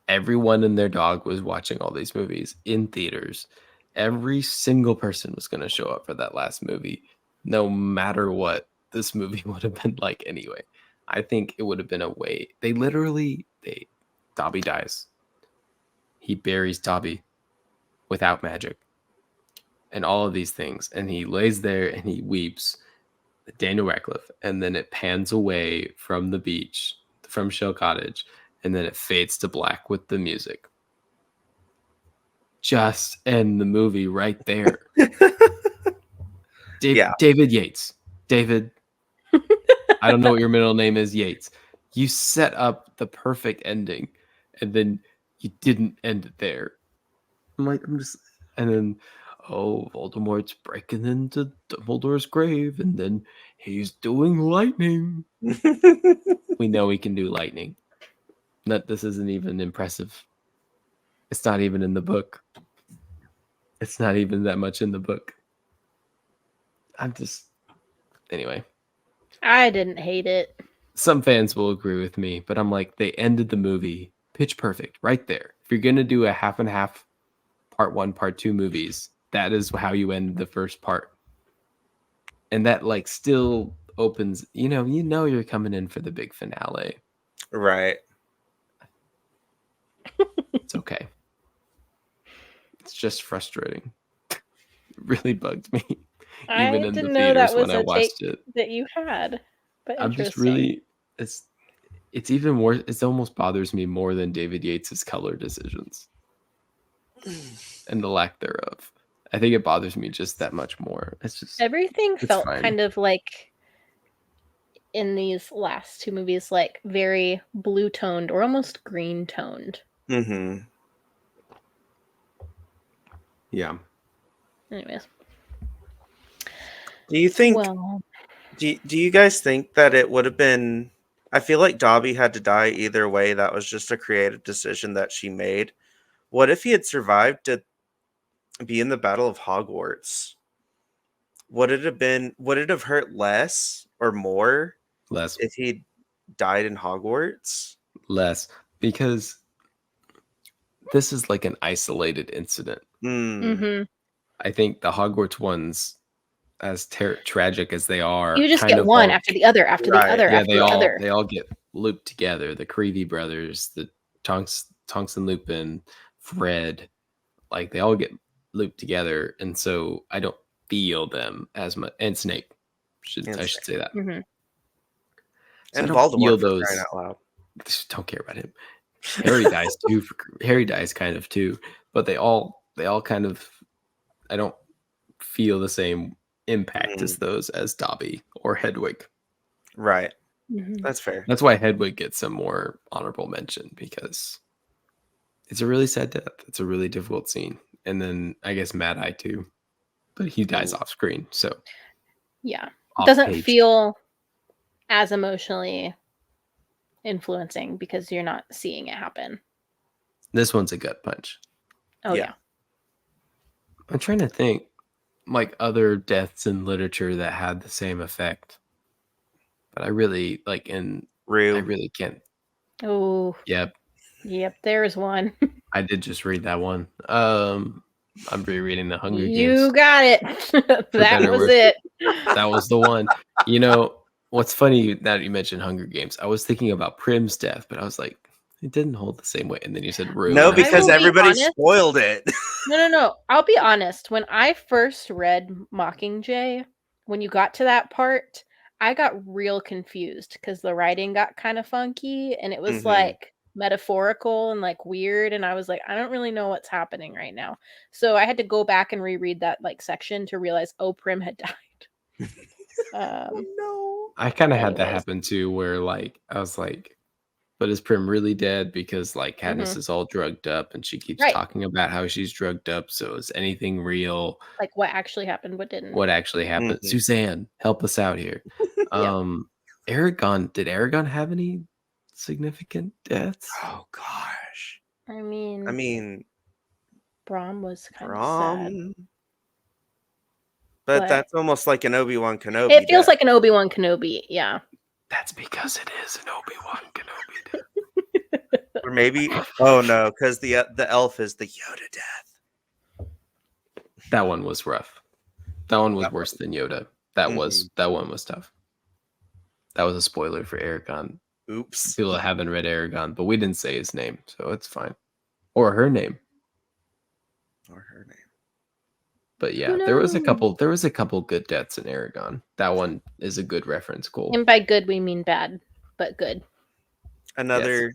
Everyone and their dog was watching all these movies in theaters. Every single person was going to show up for that last movie, no matter what this movie would have been like anyway. I think it would have been a way. Dobby dies. He buries Dobby without magic and all of these things. And he lays there and he weeps, Daniel Radcliffe. And then it pans away from the beach, from Shell Cottage. And then it fades to black with the music. Just end the movie right there. David Yates. David, I don't know what your middle name is, Yates. You set up the perfect ending, and then you didn't end it there. And then, Voldemort's breaking into Dumbledore's grave, and then he's doing lightning. We know he can do lightning. This isn't even impressive. It's not even in the book. It's not even that much in the book. Anyway. I didn't hate it. Some fans will agree with me, but I'm like, they ended the movie pitch perfect right there. If you're going to do a half and half, part 1, part 2 movies, that is how you end the first part. And that like still opens, you're coming in for the big finale. Right. It's okay. It's just frustrating. It really bugged me. Even in the theaters when I watched it. That you had. But I'm just really, it's even more, it almost bothers me more than David Yates's color decisions and the lack thereof. I think it bothers me just that much more. It's just everything felt kind of like in these last 2 movies, like very blue toned or almost green toned. Mm-hmm. Yeah. Anyways. Do you think do you guys think that it would have been, I feel like Dobby had to die either way. That was just a creative decision that she made. What if he had survived to be in the Battle of Hogwarts? Would it have hurt less or more? Less. If he died in Hogwarts? Less, because this is like an isolated incident. Mm-hmm. I think the Hogwarts ones, as tragic as they are, you just get one after the other, after the other, yeah, after the other. They all get looped together. The Creevy brothers, the Tonks and Lupin, Fred, like they all get looped together, and so I don't feel them as much. And Snape, I should say that. Mm-hmm. So and Voldemort, for crying out loud. Don't care about him. Harry dies too. Harry dies kind of too, but they all kind of. I don't feel the same impact as those as Dobby or Hedwig. Right. Mm-hmm. That's fair. That's why Hedwig gets some more honorable mention, because it's a really sad death. It's a really difficult scene. And then I guess Mad Eye too, but he dies off screen. So yeah, it doesn't feel as emotionally influencing because you're not seeing it happen. This one's a gut punch. Oh yeah. I'm trying to think like other deaths in literature that had the same effect, but I really I really can't. Oh yep, there's one. I did just read that one. I'm rereading the Hunger Games. You got it. That was it. That was the one. What's funny now that you mentioned Hunger Games, I was thinking about Prim's death, but I was like, it didn't hold the same way. And then you said Rue. No, because everybody spoiled it. No. I'll be honest. When I first read Mockingjay, when you got to that part, I got real confused because the writing got kind of funky and it was like metaphorical and like weird. And I was like, I don't really know what's happening right now. So I had to go back and reread that like section to realize, Prim had died. No. I kind of had that happen too, where like I was like, but is Prim really dead? Because like Katniss is all drugged up and she keeps talking about how she's drugged up. So is anything real? Like what actually happened? What didn't? What actually happened? Suzanne, help us out here. Aragon, did Aragon have any significant deaths? Oh gosh. I mean, Brom was kind of sad. But What? that's almost like an Obi-Wan Kenobi. It feels death. like an Obi-Wan Kenobi. Yeah. That's because it is an Obi-Wan Kenobi death. Or maybe, oh no, because the elf is the Yoda death. That one was rough. That one was That worse than Yoda. That Mhm. one was tough. That was a spoiler for Aragon. Oops. People that haven't read Aragon, but we didn't say his name, so it's fine. Or her name. Or her name. But yeah, there was a couple good deaths in Aragon. That one is a good reference goal. And by good, we mean bad, but good. Another.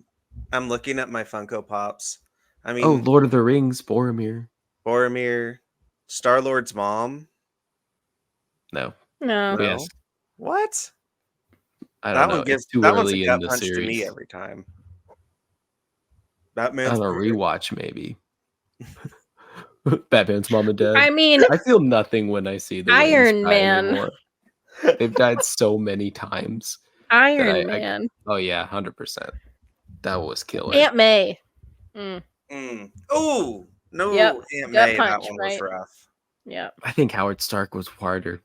I'm looking at my Funko Pops. I mean, Oh, Lord of the Rings, Boromir. Boromir, Star-Lord's mom. No. No. No. Yes. What? I don't know. It's too That one's a early in gut the punch to me series. every time. On Batman's a parents. rewatch, maybe. Batman's mom and dad. I mean, I feel nothing when I see the Waynes Iron die Man. anymore. They've died so many times. Iron Man. Oh yeah, 100%. That was killer. Aunt May. Oh no, Yep. Aunt Gut May. punch, That one was right? rough. Yeah. I think Howard Stark was harder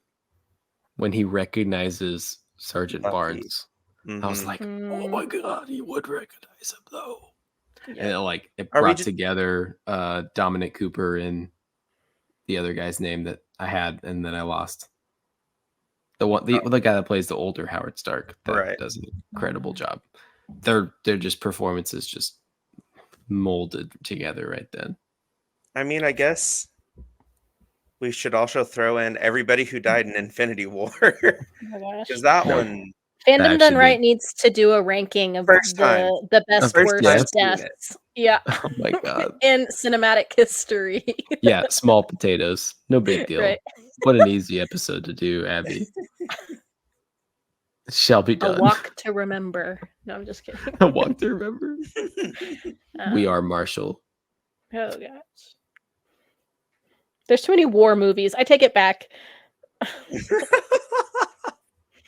when he recognizes Sergeant Bucky. Barnes. I was Mhm. like, oh my god, he would recognize him though. Yep. And it Are we brought ju- together Dominic Cooper and the other guy's name that I had and then I lost. The guy that plays the older Howard Stark that Right. does an incredible job. They're just performances just molded together right then. I mean, I guess we should also throw in everybody who died in Infinity War. Oh my gosh. Because that No. one, Fandom That Done should Right be- needs to do a ranking of First time. the best First worst time seeing it. deaths. Yeah. Oh my god. In cinematic history. Yeah, small potatoes. No big deal. Right. What an easy episode to do, Abby. It shall be A done. walk to remember. No, I'm just kidding. A walk to remember. We are Marshall. Oh gosh. There's too many war movies. I take it back.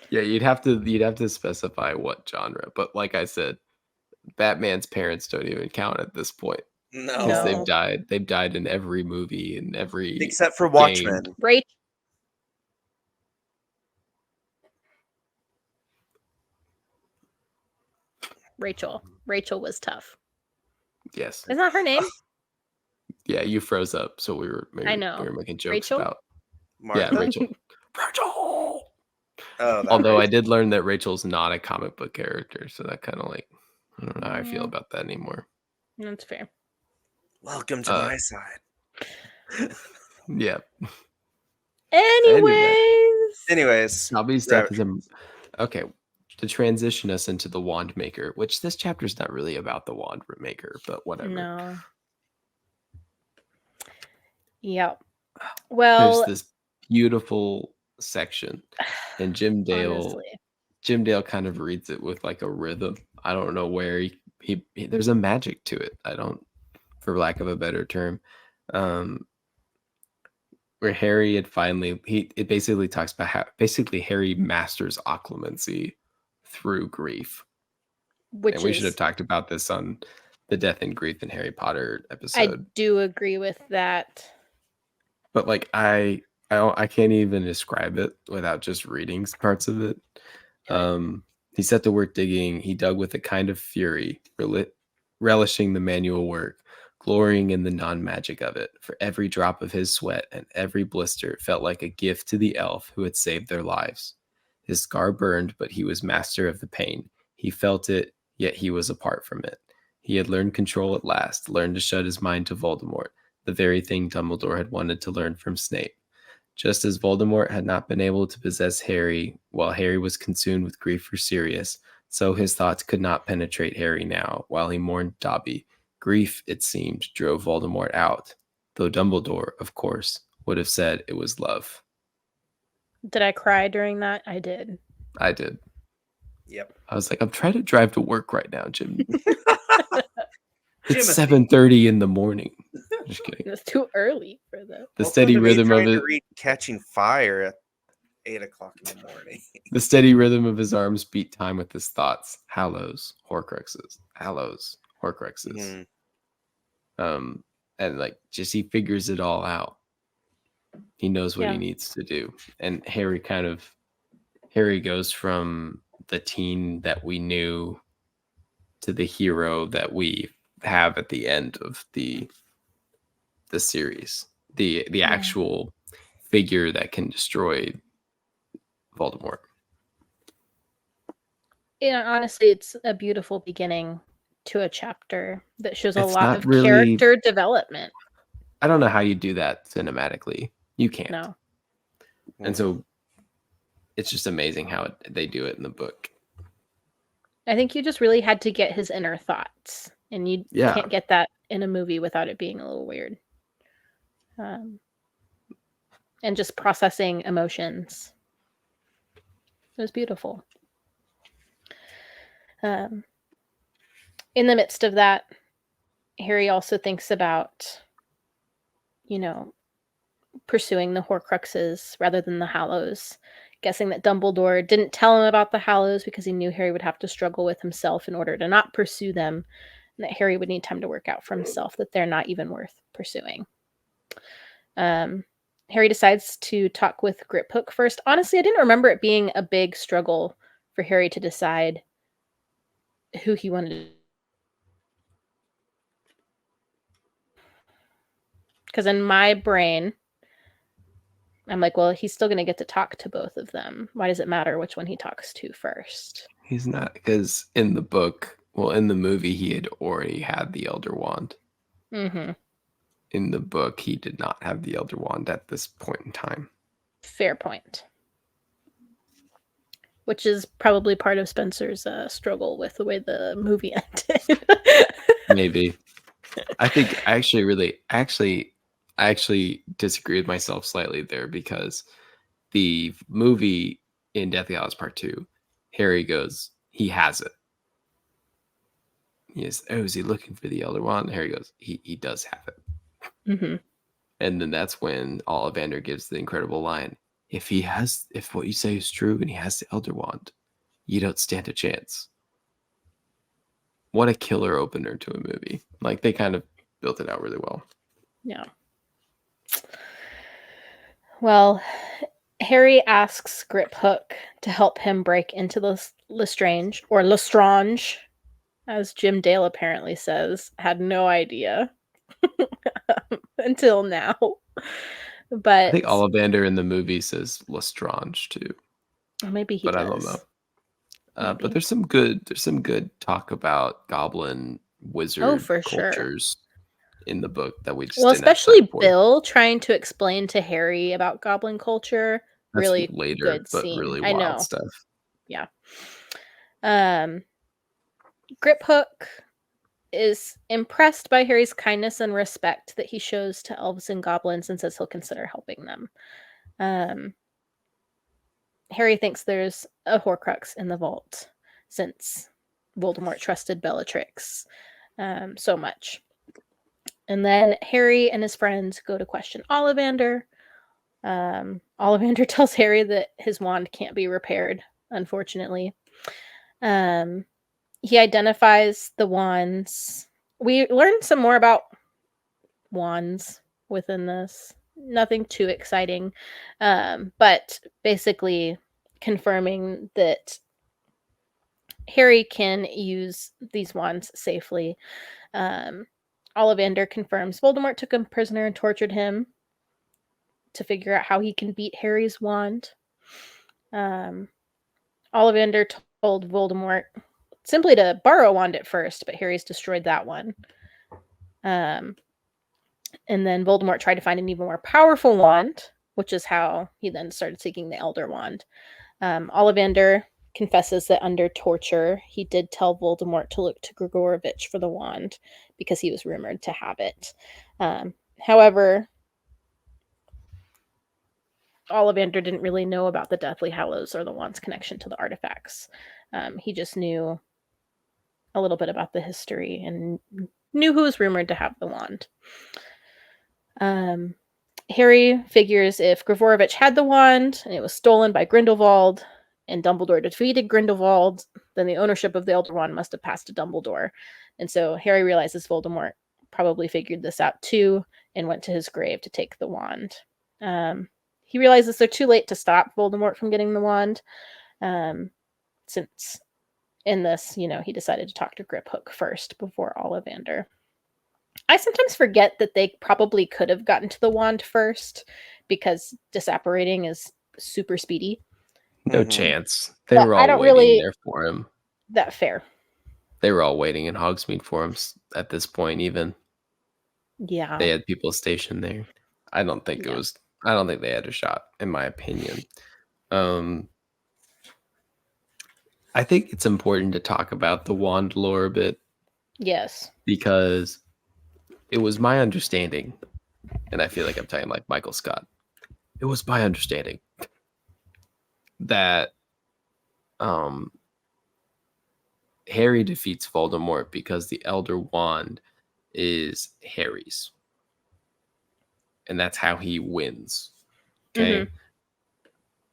Yeah, you'd have to specify what genre. But like I said, Batman's parents don't even count at this point. Because no. they've died. They've died in every movie and every Except for Watchmen. Rachel. Rachel was tough. Yes. Isn't that her name? Yeah, you froze up, so we were making jokes Rachel? about. Martha? Yeah, Rachel. Rachel. Oh, that Although I Rachel. did learn that Rachel's not a comic book character, so that kind of I don't know how I feel about that anymore. That's fair. Welcome to my side. Yeah. Anyways. Dobby's death is okay. To transition us into the Wand Maker, which this chapter is not really about the Wand Maker, but whatever. No. Yep. Well, there's this beautiful section, and Jim Dale kind of reads it with a rhythm. I don't know where he there's a magic to it. I don't, for lack of a better term, where Harry had finally it basically talks about how Harry masters occlumency through grief. And we should have talked about this on the Death and Grief and Harry Potter episode. I do agree with that. But I can't even describe it without just reading parts of it. He set to work digging. He dug with a kind of fury, relishing the manual work, glorying in the non-magic of it. For every drop of his sweat and every blister felt like a gift to the elf who had saved their lives. His scar burned, but he was master of the pain. He felt it, yet he was apart from it. He had learned control at last, learned to shut his mind to Voldemort, the very thing Dumbledore had wanted to learn from Snape. Just as Voldemort had not been able to possess Harry while Harry was consumed with grief for Sirius, so his thoughts could not penetrate Harry now while he mourned Dobby. Grief, it seemed, drove Voldemort out, though Dumbledore, of course, would have said it was love. Did I cry during that? I did. I did. Yep. I was like, I'm trying to drive to work right now, Jim. It's 7:30 in the morning. Just kidding. It's too early for that. The steady rhythm of it. Catching fire at 8 o'clock in the morning. The steady rhythm of his arms beat time with his thoughts. Hallows, Horcruxes. Hallows, Horcruxes. Mm-hmm. And just he figures it all out. He knows what Yeah. he needs to do. And Harry goes from the teen that we knew to the hero that we have at the end of the series. The Yeah. actual figure that can destroy Voldemort. Yeah, honestly, it's a beautiful beginning to a chapter that shows a It's lot not of really. character development. I don't know how you do that cinematically. You can't. No. And so it's just amazing how they do it in the book. I think you just really had to get his inner thoughts, and you can't get that in a movie without it being a little weird. And just processing emotions. It was beautiful. In the midst of that, Harry also thinks about, pursuing the Horcruxes rather than the Hallows, guessing that Dumbledore didn't tell him about the Hallows because he knew Harry would have to struggle with himself in order to not pursue them, and that Harry would need time to work out for himself that they're not even worth pursuing. Harry decides to talk with Griphook first. Honestly, I didn't remember it being a big struggle for Harry to decide who he wanted to. Because in my brain, I'm like, well, he's still going to get to talk to both of them. Why does it matter which one he talks to first? He's not, because in the book, in the movie, he had already had the Elder Wand. Mm-hmm. In the book, he did not have the Elder Wand at this point in time. Fair point. Which is probably part of Spencer's struggle with the way the movie ended. Maybe. I think I actually disagree with myself slightly there, because the movie in Deathly Hallows Part 2, Harry goes, he has it. Yes. Oh, is he looking for the Elder Wand? Harry goes, he does have it. Mm-hmm. And then that's when Ollivander gives the incredible line: if what you say is true and he has the Elder Wand, you don't stand a chance. What a killer opener to a movie. Like, they kind of built it out really well. Yeah. Well, Harry asks Griphook to help him break into Lestrange, or Lestrange, as Jim Dale apparently says. Had no idea until now. But I think Ollivander in the movie says Lestrange too. Maybe he does. I don't know. But there's some good talk about goblin wizard cultures in the book that we just didn't especially have Bill trying to explain to Harry about goblin culture. That's really later, good but scene. really I wild know. stuff. Yeah. Griphook is impressed by Harry's kindness and respect that he shows to elves and goblins, and says he'll consider helping them. Harry thinks there's a Horcrux in the vault, since Voldemort trusted Bellatrix so much. And then Harry and his friends go to question Ollivander. Ollivander tells Harry that his wand can't be repaired, unfortunately. He identifies the wands. We learned some more about wands within this. Nothing too exciting, but basically confirming that Harry can use these wands safely. Ollivander confirms Voldemort took him prisoner and tortured him to figure out how he can beat Harry's wand. Ollivander told Voldemort simply to borrow a wand at first, but Harry's destroyed that one. And then Voldemort tried to find an even more powerful wand, which is how he then started seeking the Elder Wand. Ollivander confesses that under torture, he did tell Voldemort to look to Grigorovich for the wand because he was rumored to have it. However, Ollivander didn't really know about the Deathly Hallows or the wand's connection to the artifacts. He just knew a little bit about the history and knew who was rumored to have the wand. Harry figures if Grigorovich had the wand and it was stolen by Grindelwald and Dumbledore defeated Grindelwald, then the ownership of the Elder Wand must have passed to Dumbledore. And so Harry realizes Voldemort probably figured this out too and went to his grave to take the wand. He realizes they're too late to stop Voldemort from getting the wand, since in this, he decided to talk to Griphook first before Ollivander. I sometimes forget that they probably could have gotten to the wand first because disapparating is super speedy. No chance. They But were I all don't waiting really- there for him. That fair. They were all waiting in Hogsmeade for him at this point, even. Yeah. They had people stationed there. I don't think they had a shot, in my opinion. I think it's important to talk about the wand lore a bit. Yes. Because it was my understanding, and I feel like I'm talking like Michael Scott. It was my understanding that Harry defeats Voldemort because the Elder Wand is Harry's. And that's how he wins. Okay. Mm-hmm.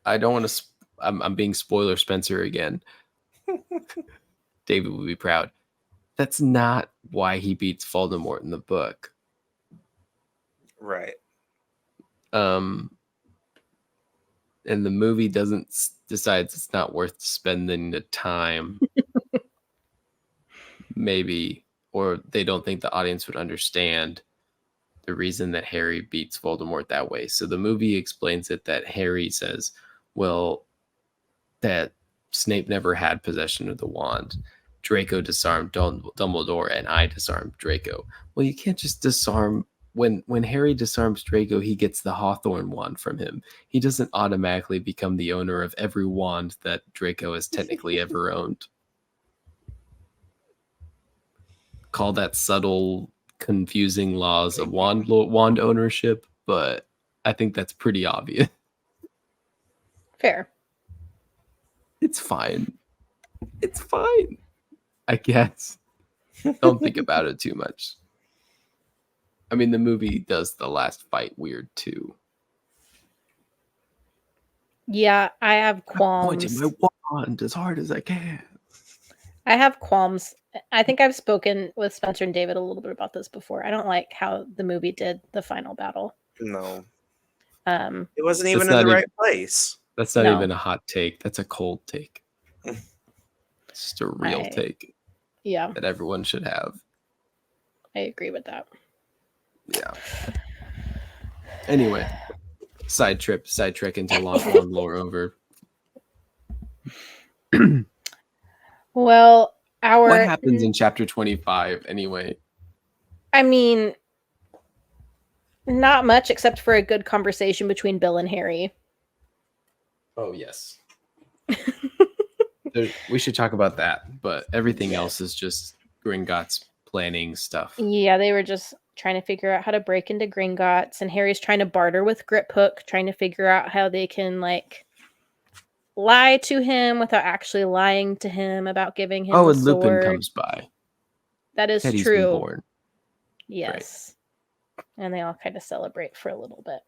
I don't want to. I'm being spoiler Spencer again. David would be proud. That's not why he beats Voldemort in the book. Right. And the movie decides it's not worth spending the time. Maybe, or they don't think the audience would understand the reason that Harry beats Voldemort that way. So the movie explains it that Harry says, well, that Snape never had possession of the wand. Draco disarmed Dumbledore and I disarmed Draco. Well, you can't just disarm. When Harry disarms Draco, he gets the Hawthorn wand from him. He doesn't automatically become the owner of every wand that Draco has technically ever owned. Call that subtle, confusing laws of wand ownership, but I think that's pretty obvious. Fair. It's fine. It's fine. I guess. Don't think about it too much. I mean, the movie does the last fight weird too. Yeah, I have I'm qualms. pointing my wand as hard as I can. I have qualms. I think I've spoken with Spencer and David a little bit about this before. I don't like how the movie did the final battle. No. It wasn't even in the right place. That's not even a hot take. That's a cold take. It's just a real take. Yeah. That everyone should have. I agree with that. Yeah. Anyway, sidetrack into long lore over. Well, what happens in chapter 25 anyway? I mean, not much except for a good conversation between Bill and Harry. Oh, yes. We should talk about that, but everything else is just Gringotts planning stuff. Yeah, they were just trying to figure out how to break into Gringotts, and Harry's trying to barter with Griphook, trying to figure out how they can, lie to him without actually lying to him about giving him the sword. Lupin comes by. That is Teddy's true. Been born. Yes. Right. And they all kind of celebrate for a little bit.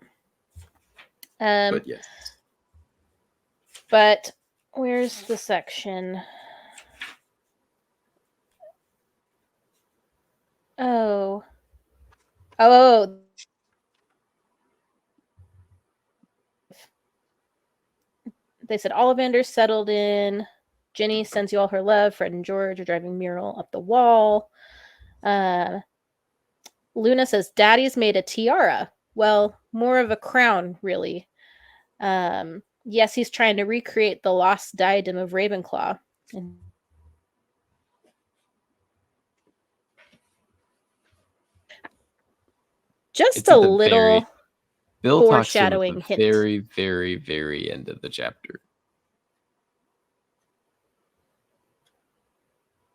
But yes. But where's the section? Oh. They said Ollivander's settled in. Ginny sends you all her love. Fred and George are driving Muriel up the wall. Luna says, Daddy's made a tiara. Well, more of a crown, really. Yes, he's trying to recreate the lost diadem of Ravenclaw. Just a little Bill foreshadowing talks to him at the very, very, very end of the chapter.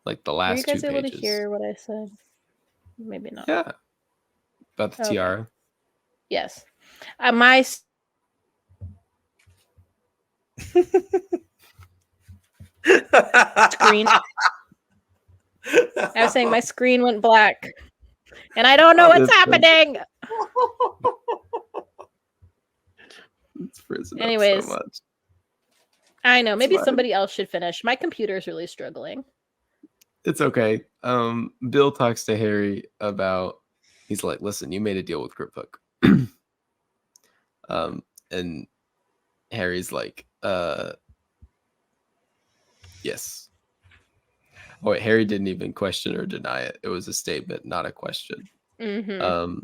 Like the last 2 pages. Were you guys able to hear what I said? Maybe not. Yeah. About the tiara. Yes. My screen. I was saying my screen went black. And I don't know what's happening. It's frozen Anyways, up so much. I know. Maybe somebody else should finish. My computer's really struggling. It's okay. Bill talks to Harry about. He's like, "Listen, you made a deal with Griphook. And Harry's like, yes. Oh, wait, Harry didn't even question or deny it. It was a statement, not a question. Mm-hmm.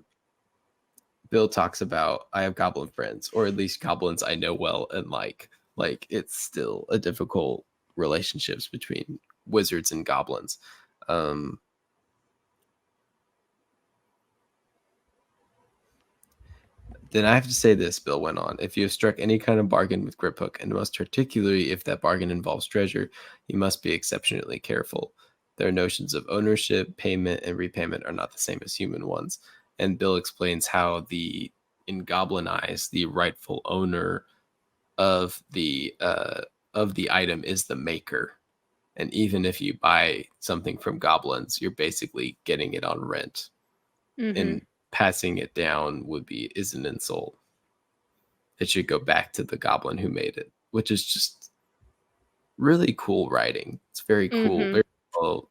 Bill talks about, I have goblin friends, or at least goblins I know well and like it's still a difficult relationships between wizards and goblins. Then I have to say this, Bill went on. If you have struck any kind of bargain with Griphook, and most particularly if that bargain involves treasure, you must be exceptionally careful. Their notions of ownership, payment, and repayment are not the same as human ones. And Bill explains how in Goblin eyes, the rightful owner of the item is the maker. And even if you buy something from goblins, you're basically getting it on rent. Mm-hmm. And passing it down is an insult. It should go back to the goblin who made it, which is just really cool writing. It's very cool, very well,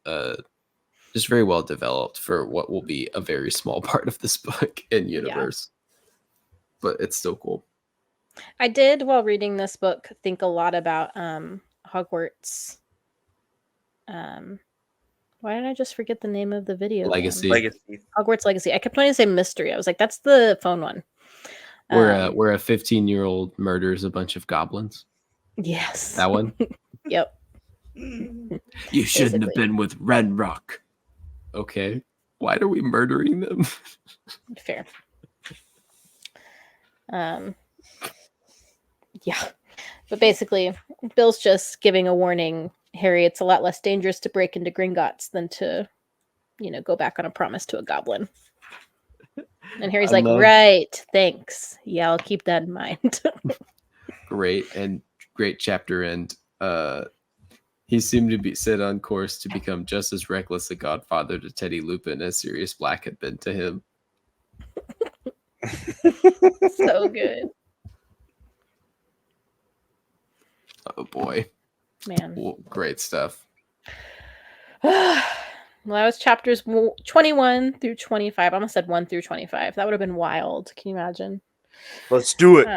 just very well developed for what will be a very small part of this book and universe. Yeah. But it's still cool. I did, while reading this book, think a lot about Hogwarts. Why did I just forget the name of the video Legacy. game? Hogwarts Legacy. I kept wanting to say Mystery. I was like, that's the phone one. Where a 15-year-old murders a bunch of goblins. Yes. That one? Yep. You shouldn't have been with Red Rock. Okay. Why are we murdering them? Fair. Yeah. But basically, Bill's just giving a warning. Harry, it's a lot less dangerous to break into Gringotts than to, go back on a promise to a goblin. And Harry's right, thanks. Yeah, I'll keep that in mind. Great chapter end. He seemed to be set on course to become just as reckless a godfather to Teddy Lupin as Sirius Black had been to him. So good. Oh boy. Man. Well, great stuff. Well, that was chapters 21 through 25. I almost said 1 through 25. That would have been wild. Can you imagine? Let's do it.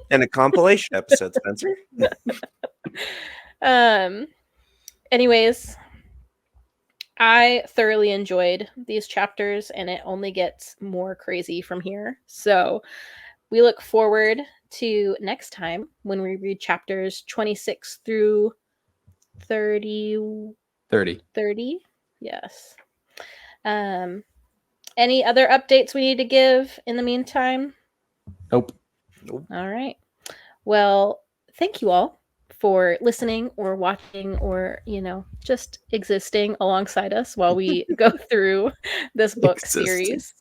In a compilation episode, Spencer. Anyways, I thoroughly enjoyed these chapters, and it only gets more crazy from here. So we look forward to next time when we read chapters 26 through 30. 30? Yes. Any other updates we need to give in the meantime? Nope. All right. Well, thank you all for listening or watching or, just existing alongside us while we go through this book series.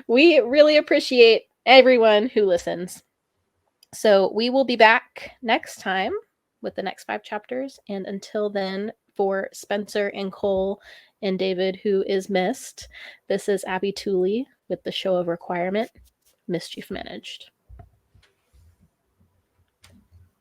We really appreciate everyone who listens. So we will be back next time with the next 5 chapters. And until then, for Spencer and Cole and David, who is missed, this is Abby Tooley with the Show of Requirement, Mischief Managed.